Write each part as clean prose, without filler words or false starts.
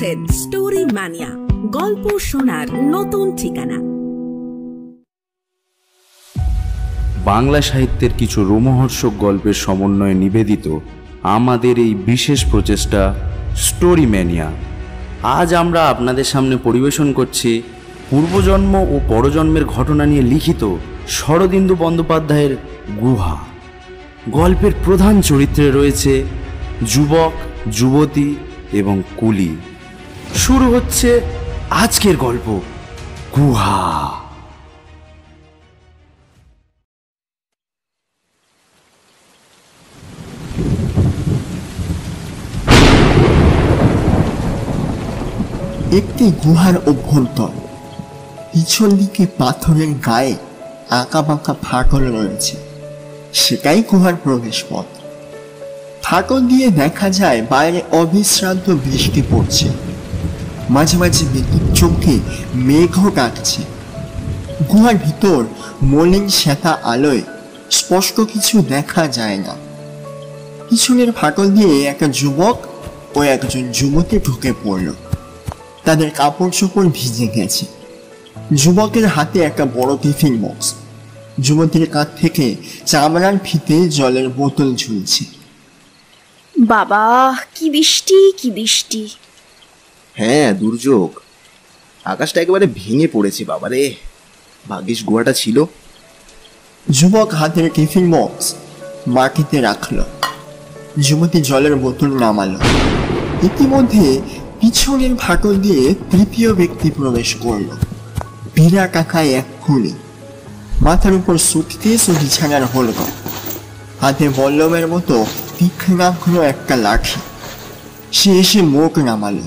শুনছেন story mania, গল্প শোনার নতুন ঠিকানা। বাংলা সাহিত্যের কিছু রোমহর্ষক গল্পের সমন্বয়ে নিবেদিত আমাদের এই বিশেষ প্রচেষ্টা স্টোরি ম্যানিয়া। আজ আমরা আপনাদের সামনে পরিবেশন করছি পূর্বজন্ম ও পরজন্মের ঘটনা নিয়ে লিখিত শরদিন্দু বন্দ্যোপাধ্যায়ের গুহা। গল্পের প্রধান চরিত্রে রয়েছে যুবক, যুবতী এবং কুলি। শুরু হচ্ছে আজকের গল্প গুহা। একটি গুহার অভ্যন্তর, পিছন দিকে পাথরের গায়ে আঁকা বাঁকা ফাটল রয়েছে। সেটাই গুহার প্রবেশ পথ। ফাটল দিয়ে দেখা যায় বাইরে অবিশ্রান্ত বৃষ্টি পড়ছে, মাঝে মাঝে বিদ্যুৎ চমকে মেঘও ডাকছে। গুহার ভিতর মলিন শ্বেতা আলোয় স্পষ্ট কিছু দেখা যায় না। পিছনের ফাটল দিয়ে একটা যুবক ও একজন যুবতী ঢুকে পড়ল। তাদের কাপড় চোপড় ভিজে গেছে। যুবকের হাতে একটা বড় টিফিন বক্স, যুবতীর কাছ থেকে চামড়ার ফিতে জলের বোতল ঝুলছে। বাবা, কি বৃষ্টি কি বৃষ্টি! হ্যাঁ, দুর্যোগ। আকাশটা একেবারে ভেঙে পড়েছে বাবারে। ভাগ্যিস গুহাটা ছিল। যুবক হাতের টিফিন বক্স মাটিতে রাখলো, যুবতী জলের বোতল নামালো। ইতিমধ্যে পিছনের ফাটল দিয়ে তৃতীয় ব্যক্তি প্রবেশ করলো। বিরাট আকায় এক খুলি, মাথার উপর সুটকেস ও বিছানার হলকা, হাতে বল্লমের মতো তীক্ষ্ণ একটা লাঠি। সে এসে মুখ নামালো,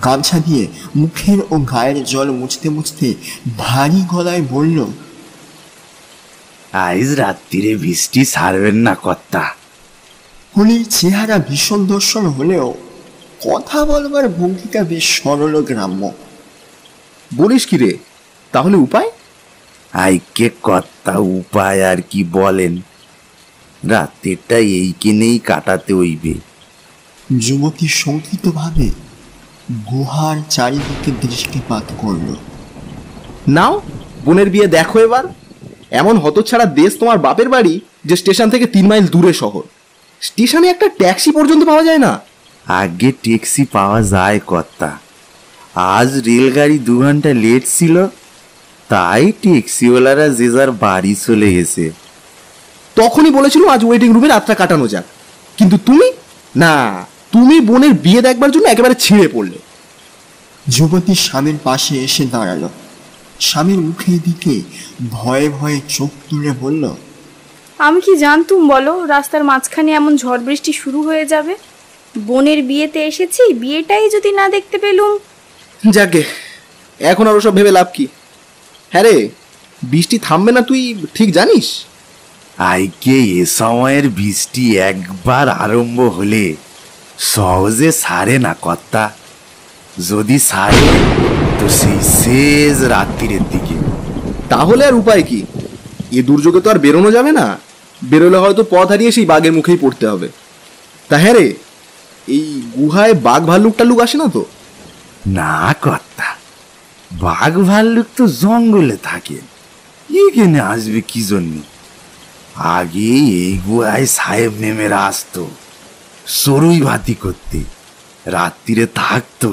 গামছা দিয়ে মুখের ও গায়ের জল মুছতে মুছতে ভারী গলায় বলল, আজ রাত্রিরে বৃষ্টি ছাড়বেন না কর্তা। কুলির চেহারা ভীষণ দর্শন হলেও কথা বলবার ভঙ্গিটা বেশ সরল গ্রাম্য। বলিস কি রে, তাহলে উপায়? আইকে কর্তা, উপায় আর কি বলেন, রাত্রিটা এইখানেই কাটাতে হইবে। যুবতী শঙ্কিতভাবে গুহার চারিদিকে দৃষ্টিপাত করল। নাও, বোনের বিয়ে দেখো এবার। এমন হতচ্ছাড়া দেশ তোমার বাপের বাড়ি যে স্টেশন থেকে 3 মাইল দূরে শহর। স্টেশনে একটা ট্যাক্সি পর্যন্ত পাওয়া যায় না। আগে ট্যাক্সি পাওয়া যায় কর্তা, আজ রেলগাড়ি 2 ঘন্টা লেট ছিল, তাই ট্যাক্সিওয়ালারা যে যার বাড়ি চলে গেছে। তখনই বলেছিল আজ ওয়েটিং রুমে রাতটা কাটানো যাক, কিন্তু তুমি না, তুমি বোনের বিয়ে দেখবার জন্য একেবারে ছিঁড়ে পড়লে। যুবতী স্বামীর পাশে এসে দাঁড়ালো। স্বামীর মুখের দিকে ভয়ে ভয়ে চোখ তুলে বলল, আমি কি জানতুম বলো রাস্তার মাঝখানে এমন ঝড় বৃষ্টি শুরু হয়ে যাবে? বোনের বিয়েতে এসেছি, বিয়েটাই যদি না দেখতে পেলুম। যাকে, এখন আর ওসব ভেবে লাভ কি? হ্যাঁ রে, বৃষ্টি থামবে না তুই ঠিক জানিস? আইকে এ সময়ের বৃষ্টি একবার আরম্ভ হলে সহজে সারে না কর্তা। যদি সারে তো সেই শেষ রাত্রির দিকে। তাহলে আর উপায় কি? এ দুর্যোগে তো আর বেরোনো যাবে না। বেরোলে হয়তো পথ হারিয়ে সেই বাঘের মুখেই পড়তে হবে। তা হ্যাঁ রে, এই গুহায় বাঘ ভাল্লুক টাল্লুক আসে না তো? না কর্তা, বাঘ ভাল্লুক তো জঙ্গলে থাকে, এখানে আসবে কি জন্য? আগে এই গুহায় সাহেব নেমেরা আসতো চড়ুই ভাতি করতে, রাত্রিরে থাকতো।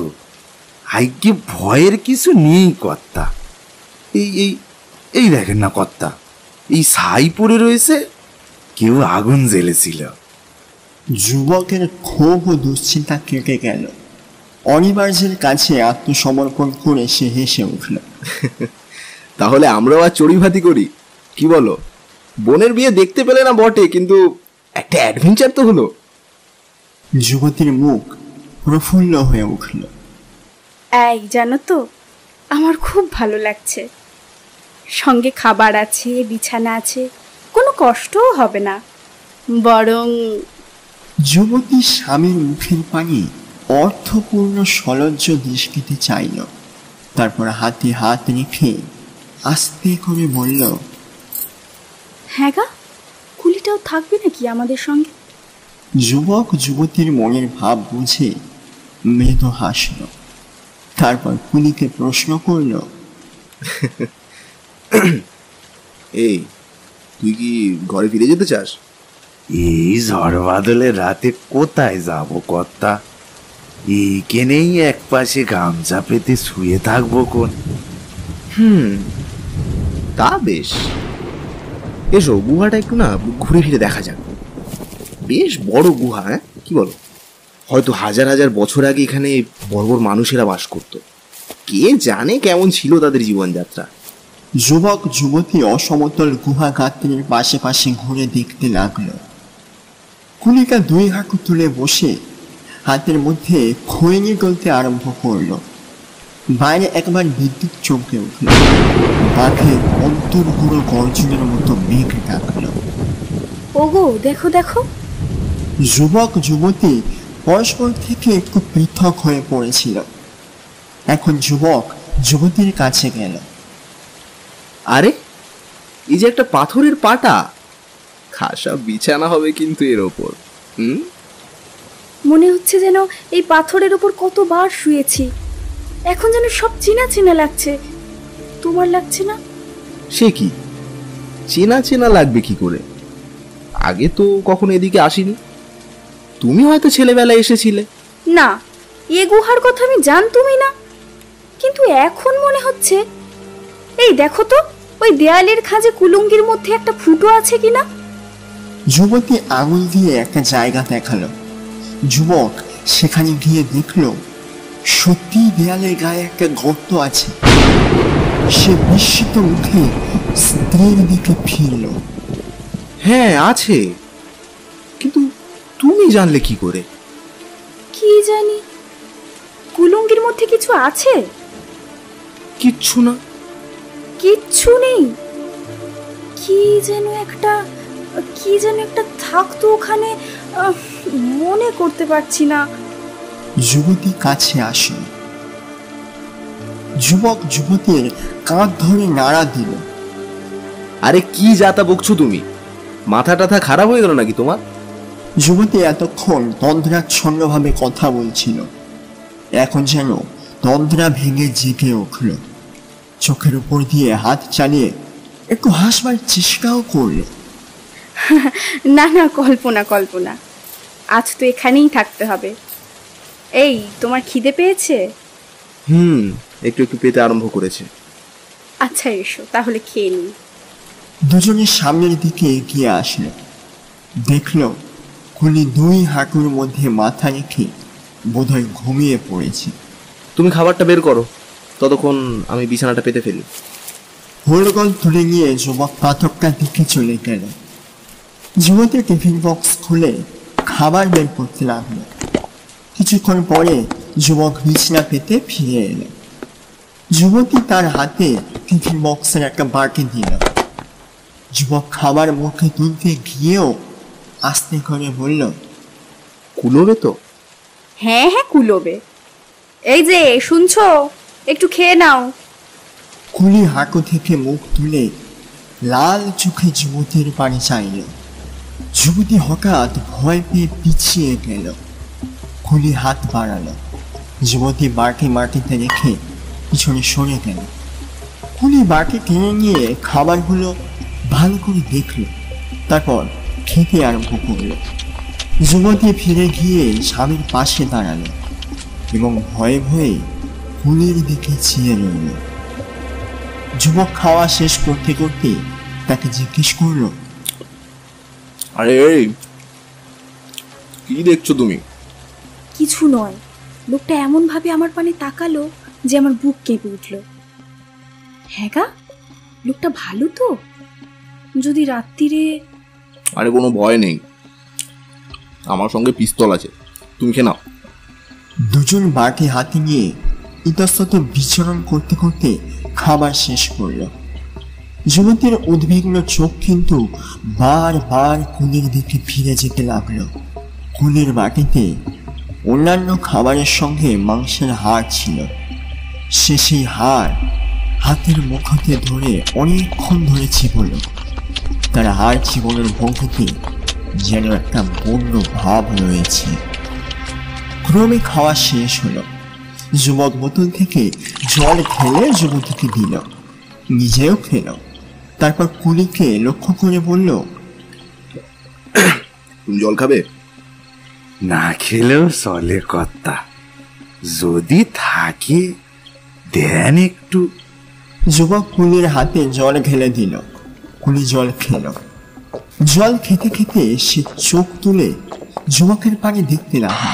আগে ভয়ের কিছু নেই কর্তা। এই এই এই দেখেন না কর্তা, এই ছাই পড়ে রয়েছে, কেউ আগুন জ্বেলেছিল। যুবকের ক্ষোভ ও দুশ্চিন্তা কেটে গেল। অনিবার্যের কাছে আত্মসমর্পণ করে সে হেসে উঠল। তাহলে আমরাও আর চড়ুইভাতি করি, কি বলো? বোনের বিয়ে দেখতে পেলে না বটে, কিন্তু একটা অ্যাডভেঞ্চার তো হলো। যুবতীর মুখ প্রফুল্ল হয়ে উঠল। এই জানো তো, আমার খুব ভালো লাগছে। সঙ্গে খাবার আছে, বিছানা আছে, কোনো কষ্টও হবে না। বরং যুবতী স্বামীর মুখের পানি অর্থপূর্ণ সলজ্জ দৃষ্টিতে চাইল, তারপর হাতে হাত রেখে আস্তে করে বলল, হ্যাঁ গা, কুলিটাও থাকবে নাকি আমাদের সঙ্গে? যুবক যুবতীর মনের ভাব বুঝে মৃদু হাসল। তারপর কুলিকে প্রশ্ন করল, এই তুই কি ঘরে ফিরে যেতে চাস? এই ঝড় বাদলের রাতে কোথায় যাব কর্তা? এইখানেই এক পাশে গামছা পেতে শুয়ে থাকবো কোন। তা বেশ, এসো গুহাটা একটু না ঘুরে ফিরে দেখা যাক। বেশ বড় গুহা, হ্যাঁ কি বলো? হয়তো হাজার হাজার বছর আগে এখানে বড় বড় মানুষেরা বাস করত। কে জানে কেমন ছিল তাদের জীবনযাত্রা। যুবক যুবতী অসমতল গুহা গাত্রের পাশে পাশে ঘুরে দেখতে লাগলো। কুলিকা 2 হাঁটু তুলে বসে হাতের মধ্যে খৈনি গলতে আরম্ভ করলো। বাইরে একবার বিদ্যুৎ চমকে উঠল, বাঘে অন্তর্গুলো গর্জনের মতো মেঘ ডাকলো। ওগো দেখো দেখো। যুবক যুবতী পরস্পর থেকে একটু পৃথক হয়ে পড়েছিল। এখন যুবক যুবতীর কাছে গেল। আরে এই যে একটা পাথরের পাটা, খাসা বিছানা হবে কিন্তু এর ওপর। মনে হচ্ছে যেন এই পাথরের উপর কতবার শুয়েছি। এখন যেন সব চেনা চেনা লাগছে। তোমার লাগছে না? সে কি, চেনা চেনা লাগবে কি করে? আগে তো কখনো এদিকে আসিনি। তুমি হয়তো ছেলেবেলায় এসেছিলে। না, এ গুহার কথা আমি জানতুমই না। কিন্তু এখন মনে হচ্ছে, এই দেখো তো, ওই দেয়ালের খাঁজে কুলুঙ্গির মধ্যে একটা ফুটো আছে কিনা। যুবতী আঙুল দিয়ে একটা জায়গা দেখালো। যুবক সেখানে গিয়ে দেখল সত্যি দেয়ালের গায়ে একটা গর্ত আছে। সে বিস্মিত উঠে স্ত্রীর দিকে ফিরল। হ্যাঁ আছে, কিন্তু তুমি জানলে কি করে? কি জানি, কুলুঙ্গির মধ্যে কিছু আছে? কিচ্ছু না। কিচ্ছু নেই? কি যেন একটা থাকতো ওখানে, মনে করতে পারছি না। যুবতী কাছে আসে। যুবক যুবতীর কাঁধ ধরে নাড়া দিল। আরে কি যাতা বকছো তুমি? মাথা টাথা খারাপ হয়ে গেল নাকি তোমার? যুবতী এতক্ষণ তন্দ্রাচ্ছন্নভাবে কথা বলছিল, এখন যেন তন্দ্রা ভেঙে জেগে উঠল। চোখের উপর দিয়ে হাত চালিয়ে একটু হাসবার চেষ্টাও করল। না না, কল্পনা। আজ তো এখানেই থাকতে হবে। এই, তোমার খিদে পেয়েছে? একটু একটু পেতে আরম্ভ করেছে। আচ্ছা এসো তাহলে খেয়ে নিই। দুজনের সামনের দিকে এগিয়ে আসলো। দেখল কুলি 2 হাঁটুর মধ্যে মাথা রেখে বোধহয় ঘুমিয়ে পড়েছে। তুমি খাবারটা বের করো, ততক্ষণ আমি বিছানাটা পেতে ফেলি। হোলগল তুলে নিয়ে যুবক পাথরটার দিকে চলে গেল। যুবতী টিফিন বক্স খুলে খাবার বের করতে লাগলো। কিছুক্ষণ পরে যুবক বিছানা পেতে ফিরে এলো। যুবতী তার হাতে টিফিন বক্সের একটা বাটি দিল। যুবক খাবার মুখে তুলতে গিয়েও আস্তে করে বলল, কুলোবে তো? হ্যাঁ হ্যাঁ, কুলোবে। এই যে শুনছো, একটু খেয়ে নাও। কুলি হাঁটু থেকে মুখ তুলে লাল চোখে যুবতীর পানি চাইল। যুবতী হঠাৎ ভয় পেয়ে পিছিয়ে গেল। কুলি হাত বাড়ালো। যুবতী বাটি মাটিতে রেখে পিছনে সরে গেল। কুলি বাটি টেনে নিয়ে খাবারগুলো ভালো করে দেখল, তারপর খেতে আরম্ভ করলো। যুবতী ফিরে গিয়ে স্বামীর পাশে দাঁড়ালো এবং ভয়ে ভয়ে কুলির দিকে চেয়ে রইল। যুবক খাওয়া শেষ করতে করতে তাকে জিজ্ঞেস করলো, আরে কি দেখছো তুমি? কিছু নয়। লোকটা এমন ভাবে আমার পানে তাকালো যে আমার বুক কেঁপে উঠল। হ্যাঁ গা, লোকটা ভালো তো? যদি রাত্রিরে... আরে কোনো ভয় নেই, আমার সঙ্গে পিস্তল আছে, তুমি খেয়ে নাও। দুজন বাটি হাতে নিয়ে ইতস্তত বিচরণ করতে করতে খাবার শেষ করল। যুবতীর উদ্বিগ্ন চোখ কিন্তু বারবার কুলির দিকে ফিরে যেতে লাগলো। কুলির বাটিতে অন্যান্য খাবারের সঙ্গে মাংসের হাড় ছিল। সে সেই হাড় হাতের মুখতে ধরে অনেকক্ষণ ধরে চিবল। তার হাড় চিবনের ভঙ্গিতে যেন একটা বন্য ভাব রয়েছে। ক্রমে খাওয়া শেষ হলো। যুবক বোতল থেকে জল ঢেলে যুবতীকে দিল, নিজেও খেল। তারপর কুলিকে লক্ষ্য করে বলল, তুমি জল খাবে? না খেলেও চলে কর্তা, যদি থাকে দেন একটু। যুবক কুলির হাতে জল ঢেলে দিল। কুলি জল খেল। জল খেতে খেতে সে চোখ তুলে যুবকের পানে দেখতে লাগলো।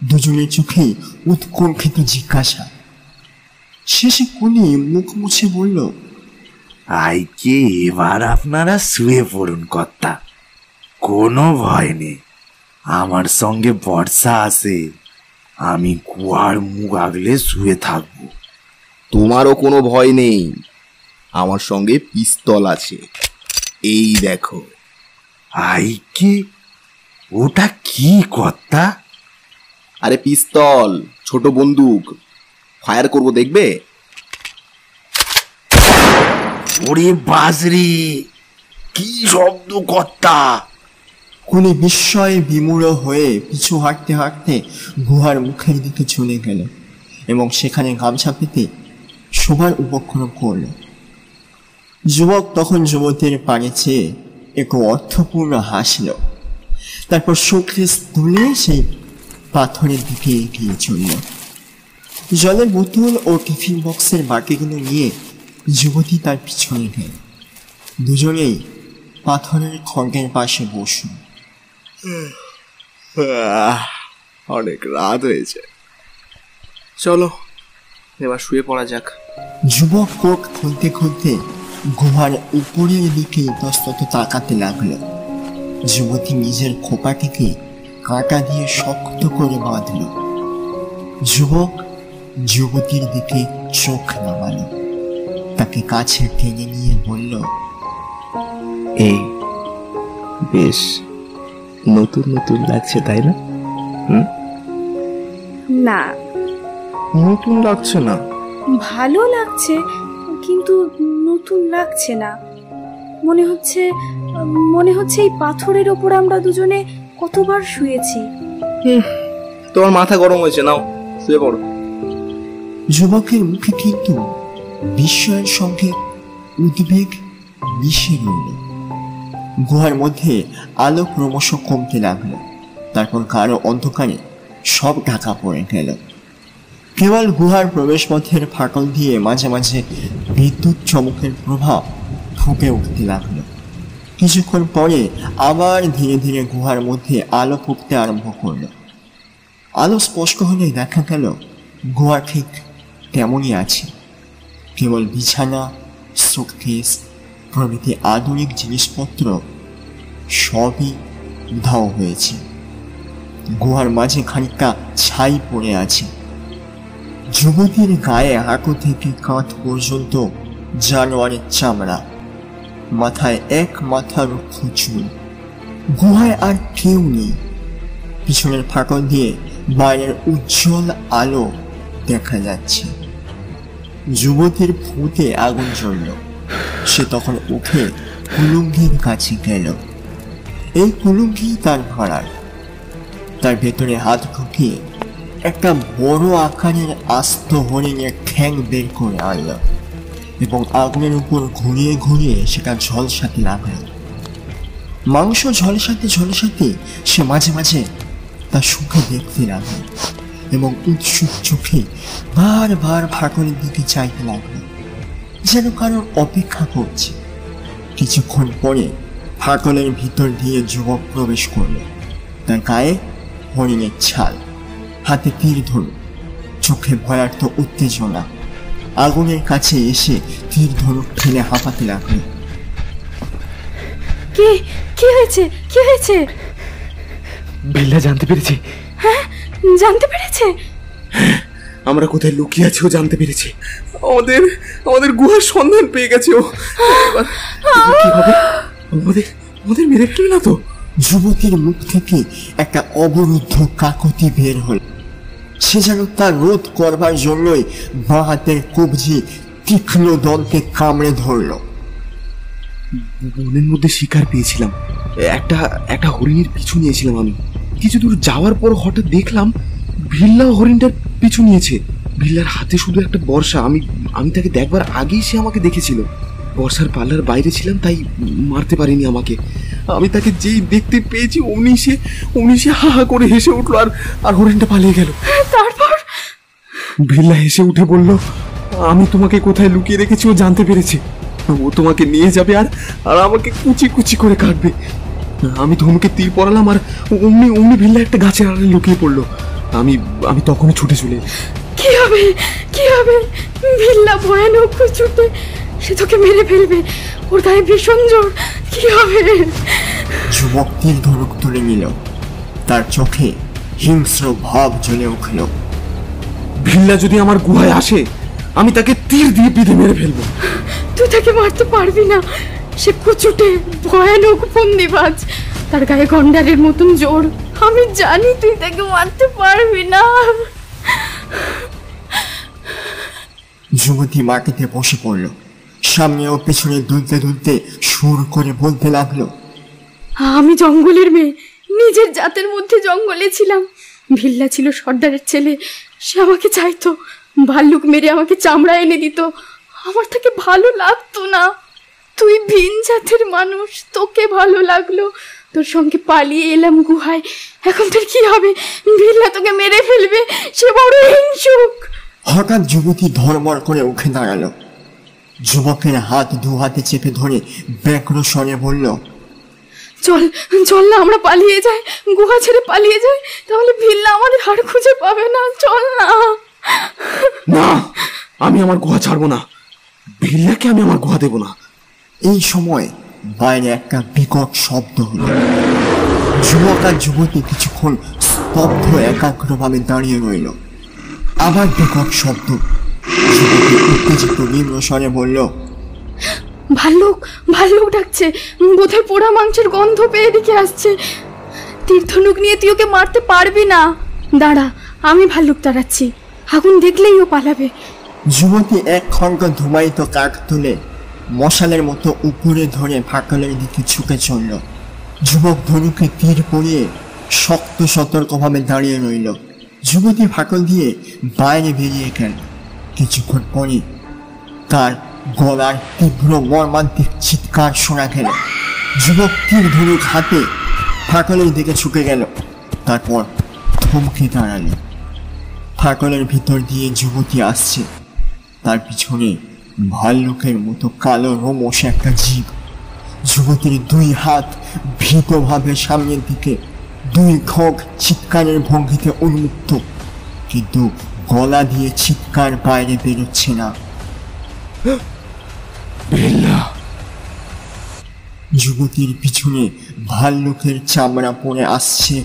দুজনের চোখেই উৎকণ্ঠিত জিজ্ঞাসা। শেষে কুলি মুখ মুছে বলল, আইকে এবার আপনারা শুয়ে পড়ুন কর্তা, কোনো ভয় নেই। আমার সঙ্গে বর্ষা আছে, আমি কুয়ার মুখ আগলে শুয়ে থাকবো। তোমারও কোনো ভয় নেই, আমার সঙ্গে পিস্তল আছে, এই দেখো। আইকে ওটা কি কর্তা? আরে পিস্তল, ছোট বন্দুক, ফায়ার করব দেখবে? ওরে বাজরে, কি শব্দ কর্তা! কুলি বিস্ময়ে বিমূঢ় হয়ে পিছু হাঁটতে হাঁটতে গুহার মুখের দিকে চলে গেল এবং সেখানে গামছা পেতে শোবার উপক্রম করল। যুবক তখন যুবতীর পানে চেয়ে এক অর্থপূর্ণ হাসল। তারপর শোকেস তুলে সেই পাথরের দিকে এগিয়ে চলল। জলের বোতল ও টিফিন বক্সের বাটিগুলো নিয়ে যুবতী তার পিছনে গেল। দুজনেই পাথরের খড়গের পাশে বসল। অনেক রাত হয়েছে, চলো এবার শুয়ে পড়া যাক। যুবক কোট খুলতে খুলতে গুহার উপরের দিকে ইতস্তত তাকাতে লাগলো। যুবতী নিজের খোপাটিকে কাঁটা দিয়ে শক্ত করে বাঁধল। যুবক যুবতীর দিকে চোখ নামালো, তাকে কাছে টেনে নিয়ে বলল, এই বেশ নতুন নতুন লাগছে তাই না? না, নতুন লাগছে না? ভালো লাগছে, কিন্তু নতুন লাগছে না। মনে হচ্ছে এই পাথরের ওপর আমরা দুজনে কতবার শুয়েছি। তোমার মাথা গরম হয়েছে, নাও শুয়ে পড়ো। যুবকের মুখে কিন্তু বিস্ময়ের সঙ্গে উদ্বেগ মিশে রইল। গুহার মধ্যে আলো ক্রমশ কমতে লাগলো। তারপর গাঢ় অন্ধকারে সব ঢাকা পড়ে গেল। কেবল গুহার প্রবেশ পথের ফাটল দিয়ে মাঝে মাঝে বিদ্যুৎ চমকের প্রভাব ফুটে উঠতে লাগলো। কিছুক্ষণ পরে আবার ধীরে ধীরে গুহার মধ্যে আলো ফুটতে আরম্ভ করলো। আলো স্পষ্ট হলে দেখা গেল গুহা ঠিক তেমনই আছে, কেবল বিছানা, সুটকেস প্রভৃতি আধুনিক জিনিসপত্র সবই উধাও হয়েছে। গুহার মাঝে খানিকটা ছাই পড়ে আছে। যুবতীর গায়ে হাঁটু থেকে কাঁধ পর্যন্ত জানোয়ারের চামড়া, মাথায় এক মাথার চুল। গুহায় আর কেউ নেই। পিছনের ফাটল দিয়ে বাইরের উজ্জ্বল আলো দেখা যাচ্ছে। যুবতীর ফুটে আগুন জ্বলল। সে তখন উঠে কুলুঙ্গির কাছে গেল। এই কুলুঙ্গি তার ভাড়ার। তার ভেতরে হাত ঢুকিয়ে একটা বড় আকারের আস্ত হরিণের ঠ্যাং বের করে আনল এবং আগুনের উপর ঘুরিয়ে ঘুরিয়ে সেটা ঝলসাতে লাগল। মাংস ঝলসাতে ঝলসাতে সে মাঝে মাঝে তা শুকে দেখতে লাগল এবং উৎসুক চোখে বারবার ফাটলের দিকে চাইতে লাগল, যেন কারোর অপেক্ষা করছে। কিছুক্ষণ পরে ফাটলের ভিতর দিয়ে যুবক প্রবেশ করল। তার গায়ে হরিণের ছাল, হাতে তীর ধনুক, চোখে ভয়ার্থ উত্তেজনা। আগুনের কাছে এসে তীর ধনুক ঠেলে হাঁপাতে লাগলো। কি হয়েছে? কি হয়েছে? বিল্লা জানতে পেরেছে। হ্যাঁ, জানতে পেরেছে। আমরা কোথায় লুকিয়ে আছি ও জানতে পেরেছে। আমাদের গুহার সন্ধান পেয়ে গেছে ও। এবার কি হবে? আমাদের মেরে ফেলবে না তো? যুবকের মুখ থেকে একটা অবরুদ্ধ কাকতি বের হল। সে যেন তার রোধ করবার জন্যই বাঁ হাতের কবজি তীক্ষ্ণ দন্তে কামড়ে ধরল। বনের মধ্যে শিকার পেয়েছিলাম, একটা হরিণের পিছু নিয়েছিলাম আমি। কিছু দূর যাওয়ার পর হঠাৎ দেখলাম ভিল্লা হরিণটার পিছু নিয়েছে। ভিল্লার হাতে শুধু একটা বর্ষা। আমি আমি তাকে দেখবার আগেই সে আমাকে দেখেছিল। বর্ষার পাল্লার বাইরে ছিলাম, তাই মারতে পারিনি আমাকে। আমি তাকে যেই দেখতে পেয়েছি অমনি সে হা হা করে হেসে উঠলো, আর হরিণটা পালিয়ে গেল। তারপর ভিল্লা হেসে উঠে বলল, আমি তোমাকে কোথায় লুকিয়ে রেখেছি ও জানতে পেরেছি। ও তোমাকে নিয়ে যাবে আর আমাকে কুচি কুচি করে কাটবে। আমি ধনুকে তীর পড়ালাম, আর অমনি ভিল্লা একটা গাছের আড়ালে লুকিয়ে পড়লো। আমি আমি তখনই ছুটে চলে এলাম। কি হবে, কি হবে? ভিল্লা ভয়ানক ছুটে, সে তোকে মেরে ফেলবে। ওর গায়ে ভীষণ জোর। কি হবে? যুবক তীর ধনুক তুলে নিল। তার চোখে হিংস্র ভাব জ্বলে উঠল। ভিল্লা যদি আমার গুহায় আসে, আমি তাকে তীর দিয়ে পিঠে মেরে ফেলবো। তুই তাকে মারতে পারবি না। সে কুচুটে, ভয়ানক ফন্দিবাজ। তার গায়ে গন্ডারের মতন জোর। আমি জানি তুই তাকে মারতে পারবি না। যুবতী মাটিতে বসে পড়ল। সামনে ও পেছনে দুলতে দুলতে সুর করে বলতে লাগলো, আমি জঙ্গলের মেয়ে, নিজের জাতের মধ্যে জঙ্গলে ছিলাম। ভিল্লা ছিল সর্দারের ছেলে। সে আমাকে চাইতো, ভাল্লুক মেরে আমাকে চামড়া এনে দিত। আমার তাকে ভালো লাগতো না। তুই ভিন জাতের মানুষ, তোকে ভালো লাগলো। তোর সঙ্গে পালিয়ে এলাম গুহায়। এখন তোর কি হবে? ভিল্লা তোকে মেরে ফেলবে। সে বড় হিংসুক। হঠাৎ যুবতী ধড়মড় করে উঠে দাঁড়ালো। যুবকের হাত দু হাতে চেপে ধরে ব্যগ্র স্বরে বলল, চল চল না, আমরা পালিয়ে যাই, গুহা ছেড়ে পালিয়ে যাই। তাহলে ভিল্লা আমাদের হাড় খুঁজে পাবে না। চল না। না, আমি আমার গুহা ছাড়বো না। ভিল্লাকে আমি আমার গুহা দেবো না। এই সময় বাইরে একটা বিকট শব্দ হলো। যুবক আর যুবতী কিছুক্ষণ স্তব্ধ একাগ্রভাবে দাঁড়িয়ে রইল। আবার বিকট শব্দ। যুবতী উত্তেজিত নিম্ন স্বরে বলল, ভাল্লুক, ভাল্লুক ডাকছে। বোধহয় পোড়া মাংসের গন্ধ পেয়ে এদিকে আসছে। তীর্থনুক নিয়ে তুই ওকে মারতে পারবি না। দাঁড়া, আমি ভাল্লুক তাড়াচ্ছি। আগুন দেখলেই ও পালাবে। যুবতী এক খণ্ড ধুমায়িত কাঠ তুলে মশালের মতো উপরে ধরে ফাঁকলের দিকে ছুটে চলল। যুবক ধনুকে তীর পরিয়ে শক্ত সতর্কভাবে দাঁড়িয়ে রইল। যুবতী ফাঁকল দিয়ে বাইরে বেরিয়ে গেল। কিছুক্ষণ পরে তার গলার তীব্র মর্মান্তিক চিৎকার শোনা গেল। যুবক তীর ধনুক হাতে ফাঁকলের দিকে ছুটে গেল। তারপর থমকে দাঁড়ালো। ফাঁকলের ভিতর দিয়ে যুবতী আসছে। তার পিছনে ভাল্লুকের মতো কালো রোমশ একটা জীব। যুবতীর দুই হাত ভীতভাবে সামনের দিকে, দুই ঢোক চিৎকারের ভঙ্গিতে উন্মুক্ত, কিন্তু গলা দিয়ে চিৎকার বাইরে বেরোচ্ছে না। যুবতীর পিছনে ভাল্লুকের চামড়া পরে আসছে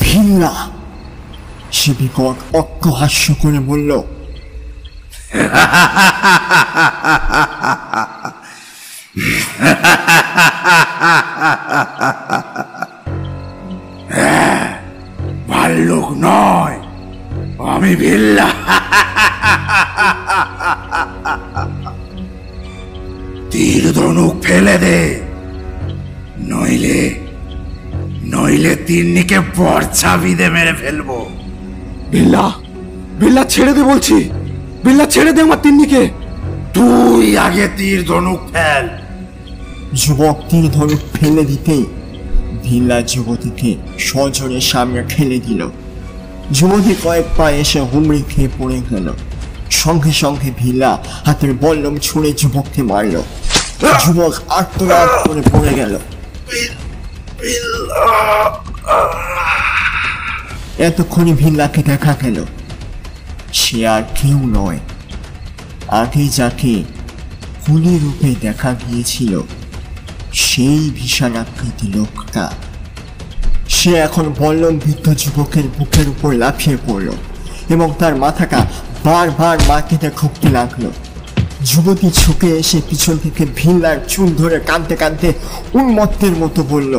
ভিল্লা। সে বিকট অট্টহাস্য করে বলল, ভাল্লুক নয়, আমি ভিল্লা। তীর ধনুক ফেলে দে, নইলে তিন্নিকে বর্ষা বিঁধে মেরে ফেলবো। ভিল্লা ছেড়ে দে বলছি। ভিল্লা ছেড়ে দে আমার তিন্নিকে। তুই আগে তীর ধনুক ফেল। যুবক তীর ধনুক ফেলে দিতেই ভিল্লা যুবতীকে সজোরে সামনে ঠেলে দিল। যুবতী কয়েক পা এসে হুমড়ি খেয়ে পড়ে গেল। সঙ্গে সঙ্গে ভিল্লা হাতের বল্লম ছুঁড়ে যুবককে মারল। যুবক আর্তনাদ করে পড়ে গেল। এতক্ষণে ভিল্লাকে দেখা গেল। সে আর কেউ নয়, আগে যাকে কুলি রূপে দেখা গিয়েছিল সেই বিশালাকৃতি লোকটা। সে এখন বল্লমবিদ্ধ যুবকের বুকের উপর লাফিয়ে পড়ল এবং তার মাথাটা বারবার মাটিতে ঠুকতে লাগলো। যুবতী ছুটে এসে পিছন থেকে ভিল্লার চুল ধরে কাঁদতে কাঁদতে উন্মত্তের মতো বলল,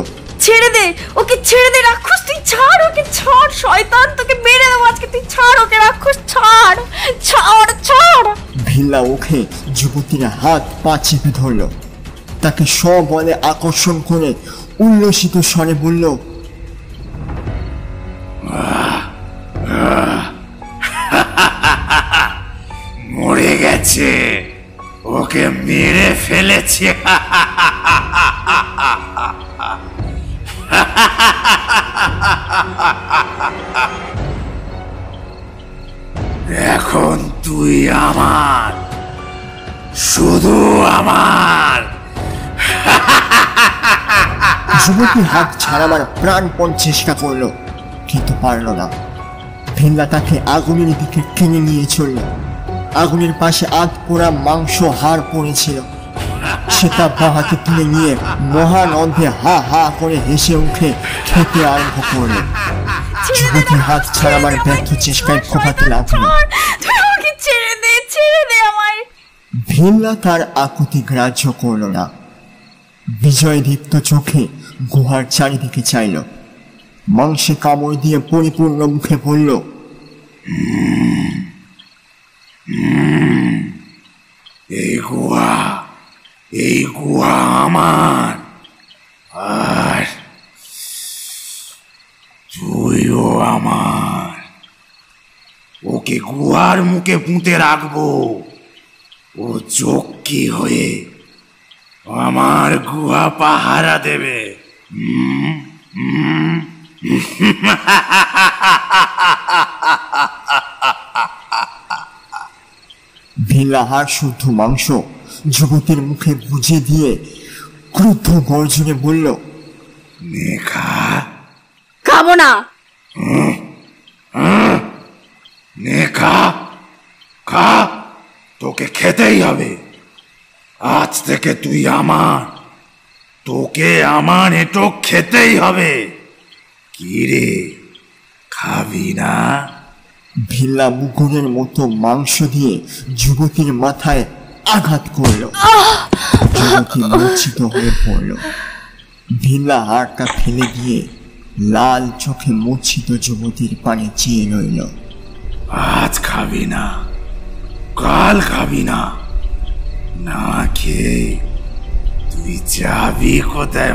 ছেড়ে দে ওকে, ছেড়ে দে রাক্ষস, তুই ছাড় ওকে, ছাড় শয়তান, তোকে মেরে দেবো আজকে, তুই ছাড় ওকে রাক্ষস, ছাড় ছাড় ছাড়। ভিল্লা ওকে যুবতীর হাত পা চেপে ধরল। তাকে সবলে আকর্ষণ করে উল্লসিত স্বরে বলল, তোকে মেরে ফেলেছি। এখন তুই আমার, শুধু আমার। যুবতী হাত ছাড়াবার প্রাণপণ চেষ্টা করলো, কিন্তু পারল না। ভিল্লা তাকে আগুনের দিকে টেনে নিয়ে চলল। আগুনের পাশে আধ পোড়া মাংস হাড় পড়েছিল। সে তা বা হাতে তুলে নিয়ে মহানন্দে হা হা করে হেসে উঠে খেতে আরম্ভ করলো। যুবতীর হাত ছাড়াবার ব্যর্থ চেষ্টায় ফোপাতে লাগলো। ভিল্লা তার আকুতি গ্রাহ্য করল না। বিজয় দীপ্ত চোখে গুহার চারিদিকে চাইল। মাংসে কামড় দিয়ে পরিপূর্ণ মুখে বলল, এই গুহা আমার, আর তুইও আমার। ওকে গুহার মুখে পুঁতে রাখবো। ও যক্ষী হয়ে আমার গুহা পাহারা দেবে। ভিল্লা হাড় শুদ্ধ মাংস যুবতীর মুখে গুজে দিয়ে ক্রুদ্ধ গর্জনে বলল, নেখা, খাবো না। নেখা, খা, তোকে খেতেই হবে। আজ থেকে তুই আমার, তোকে আমার এটো খেতেই হবে। কি রে, খাবি না? ভিল্লা মুগুরের মতো মাংস দিয়ে যুবতীর মাথায় আঘাত করল। যুবতী মূর্ছিত হয়ে পড়ল। ভিল্লা হাড়টা ফেলে দিয়ে লাল চোখে মূর্ছিত যুবতীর পানে চেয়ে রইল। আজ খাবি না, কাল খাবি না, না খেয়ে তুই যাবি কোথায়?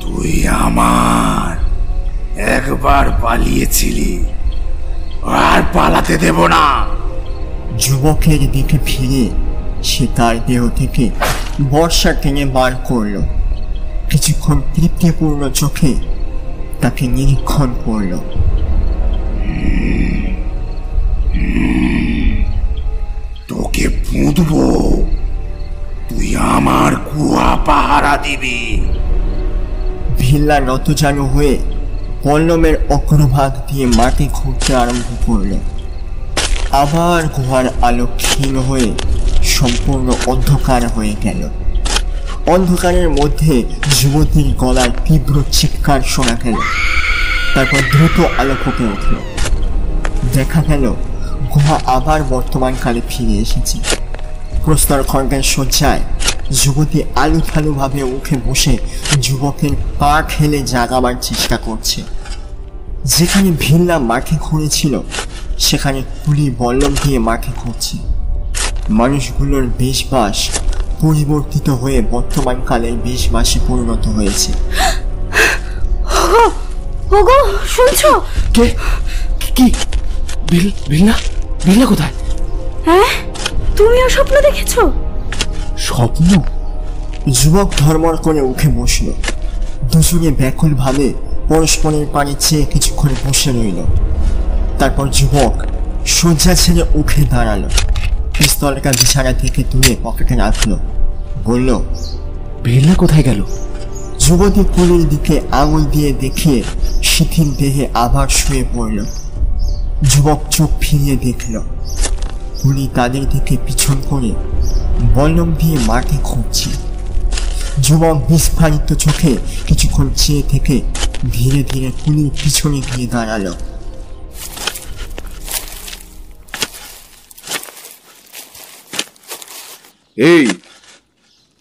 তুই আমার, একবার পালিয়েছিলি, আর পালাতে দেব না। যুবকের দিকে ফিরে সে তার দেহ থেকে বর্ষা টেনে বার করল। কিছুক্ষণ তৃপ্তিপূর্ণ চোখে তাকে নিরীক্ষণ করল। তোকে পুঁতবো, তুই আমার গুহা পাহারা দিবি। ভিল্লা নতজানু হয়ে পল্লমের অগ্রভাগ দিয়ে মাটি খুঁড়তে আরম্ভ করল। আবার গুহার আলো ক্ষীণ হয়ে সম্পূর্ণ অন্ধকার হয়ে গেল। অন্ধকারের মধ্যে যুবতীর গলার তীব্র চিৎকার শোনা গেল। তারপর দ্রুত আলো ফুটে উঠল। দেখা গেল গুহা আবার বর্তমানকালে ফিরে এসেছে। প্রস্তর খড়গের শয্যায় যুবতী আলুথালু ভাবে উঠে বসে যুবকের পা ঠেলে জাগাবার চেষ্টা করছে। যেখানে ভিল্লা মাঠে ঘুরেছিল সেখানে কুলি বল্লম দিয়ে মাঠে ঘুরছে। মানুষগুলোর বেশবাস পরিবর্তিত হয়ে বর্তমানকালের বেশবাসে পরিণত হয়েছে। ওগো, শুনছো? কে? কি? ভিল্লা? ভিল্লা কোথায়? হ্যাঁ, তুমিও স্বপ্ন দেখেছো? স্বপ্ন? যুবক ধর্মর করে উঠে বসল। দুজনে ব্যাকুল ভাবে পরস্পরের পানে চেয়ে কিছুক্ষণ বসে রইল। তারপর যুবক শয্যা ছেড়ে উঠে দাঁড়ালো। পিস্তলটা বিছানা থেকে তুলে পকেটে রাখলো। বলল, ভিল্লা কোথায় গেল? যুবতী কুলির দিকে আঙুল দিয়ে দেখিয়ে শিথিল দেহে আবার শুয়ে পড়ল। যুবক চোখ ফিরিয়ে দেখল কুলি তাদের দিকে পিছন করে বল্লম দিয়ে মাটি খুঁড়ছে। যুবক বিস্ফারিত চোখে কিছুক্ষণ চেয়ে থেকে ধীরে ধীরে কুলির পিছনে গিয়ে দাঁড়ালো। এই,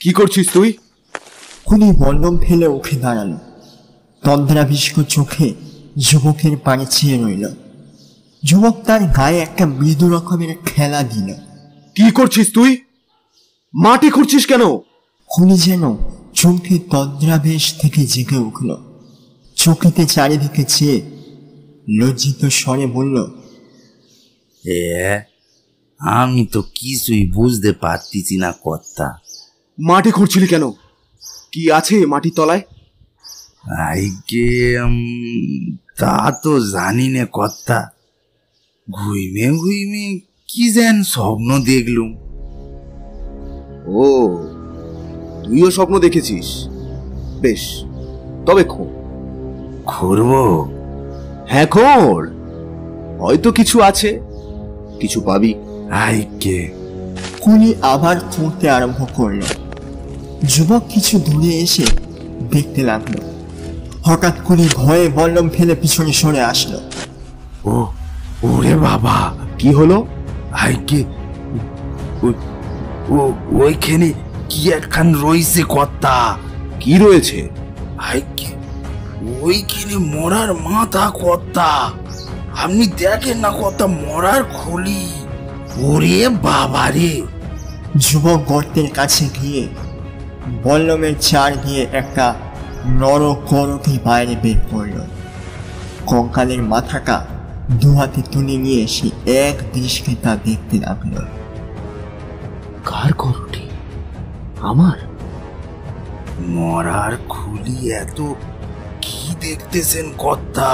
কি করছিস তুই? কুলি বল্লম ফেলে উঠে দাঁড়ালো। তন্দ্রাবিষ্ক চোখে যুবকের পানে চেয়ে রইল। যুবক তার গায়ে একটা মৃদু রকমের খেলা দিল। কি করছিস তুই? মাটি খুঁড়ছিস কেন? কুলি যেন চোখে তন্দ্রাবেশ থেকে জেগে উঠল। চোখেতে চারিদিকে চেয়ে লজ্জিত স্বরে বলল, আমি তো কিছুই বুঝতে পারতেছি না কর্তা। মাটি খুঁড়ছিলি কেন? কি আছে মাটির তলায়? আইকে তা তো জানি না কর্তা, ঘুইমে ঘুইমে কি যেন স্বপ্ন দেখলুম। ও, তুইও স্বপ্ন দেখেছিস? বেশ, তবে খুঁড়বো? হ্যাঁ খোঁড়, হয়তো কিছু আছে, কিছু পাবি। আইকে কুলি আবার খুঁড়তে আরম্ভ করলো। যুবক কিছু দূরে এসে দেখতে লাগলো। হঠাৎ কুলি ভয়ে বল্লম ফেলে পিছনে সরে আসলো। ও, ওরে বাবা! কি হলো? আইকে ওইখানে কি একখান রয়েছে কর্তা। কি রয়েছে? আইকে ওইখানে মরার মাথা কর্তা, আপনি দেখেন না কর্তা, মরার খুলি। ওরে বাবা রে! যুবক গর্তের কাছে গিয়ে বল্লমের চার দিয়ে একটা নরকরকে বাইরে বের করল। কঙ্কালের মাথাটা দু হাতে তুলে নিয়ে এসে এক দৃষ্টি তা দেখতে লাগলো। কার করটি? আমার? মরার খুলি এত কি দেখতেছেন কর্তা?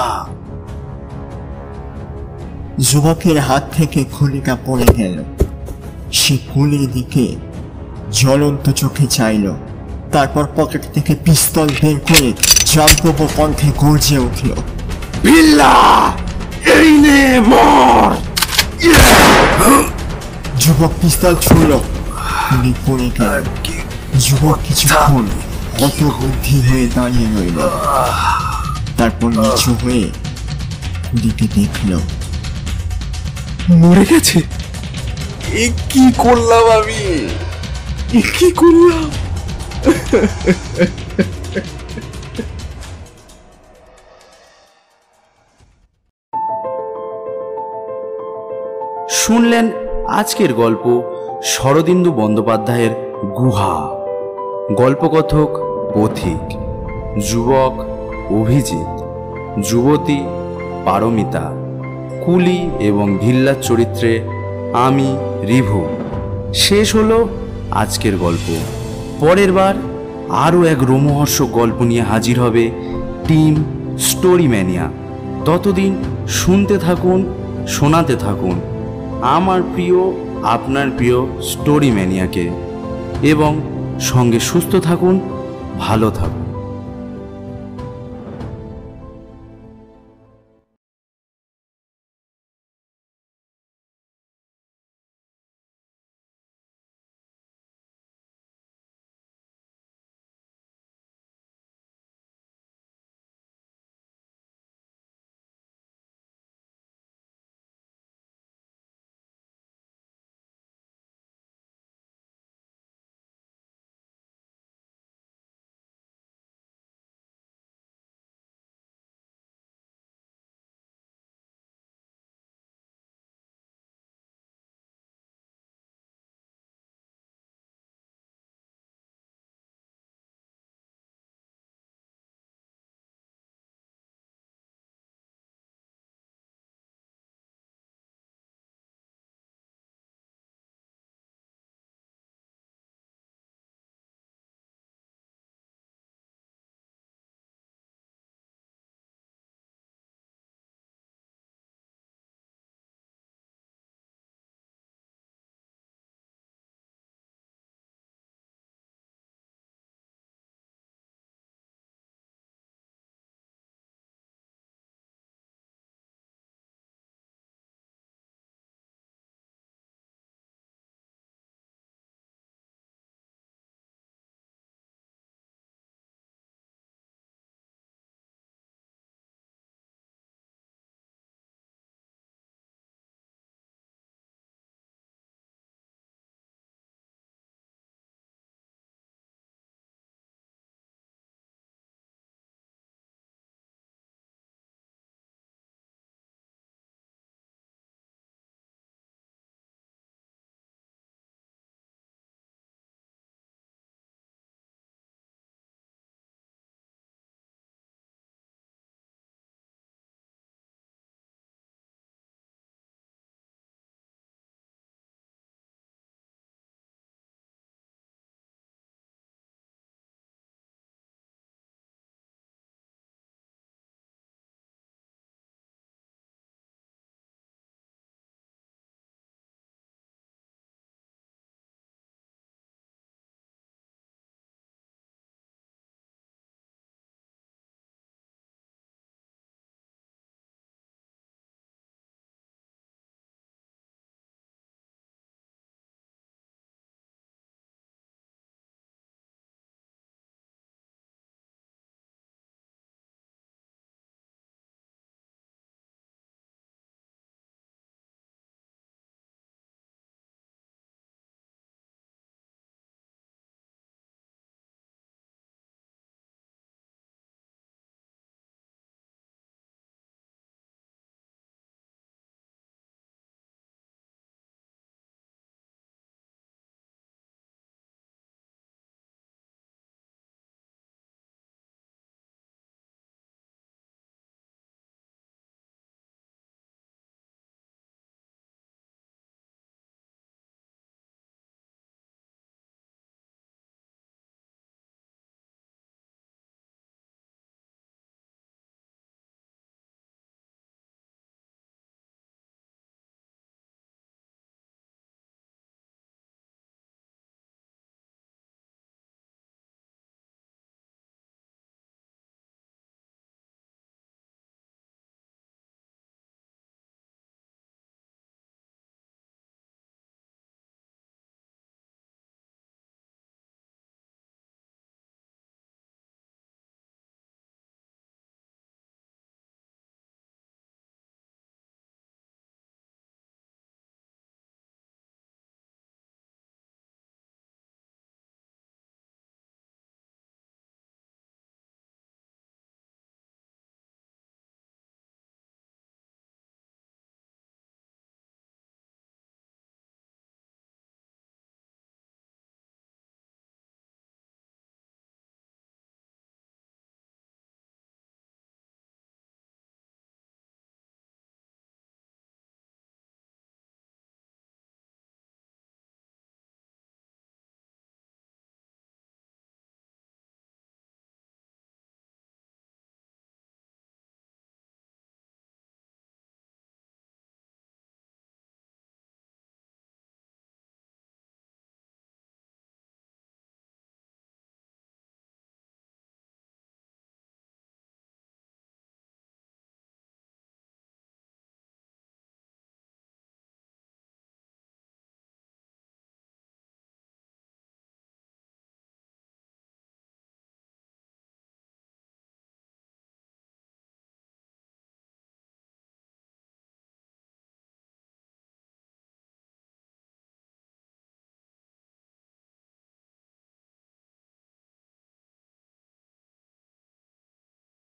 যুবকের হাত থেকে খুলিটা পড়ে গেল। সে খুলির দিকে জ্বলন্ত চোখে চাইল, তারপর পকেট থেকে পিস্তল বের করে জাগ্রব কণ্ঠে গর্জে উঠল, বিল্লা, এই নে মর! যুবক পিস্তল ছুড়ল, খুলি পড়ে গেল। যুবক কিছুক্ষণ হতবুদ্ধি হয়ে দাঁড়িয়ে রইল, তারপর নিচু হয়ে খুলিকে দেখল। মরে গেছে। এ কি করলাম আমি? এ কি করলাম? শুনলেন আজকের গল্প শরদিন্দু বন্দ্যোপাধ্যায়ের গুহা। গল্পকথক পথিক, যুবক অভিজিৎ, যুবতী পারমিতা, কুলি এবং ভিল্লার চরিত্রে আমি রিভু। শেষ হলো আজকের গল্প। পরের বার আরও এক রোমহর্ষক গল্প নিয়ে হাজির হবে টিম স্টোরি ম্যানিয়া। ততদিন শুনতে থাকুন, শোনাতে থাকুন আমার প্রিয়, আপনার প্রিয় স্টোরি ম্যানিয়াকে, এবং সঙ্গে সুস্থ থাকুন, ভালো থাকুন।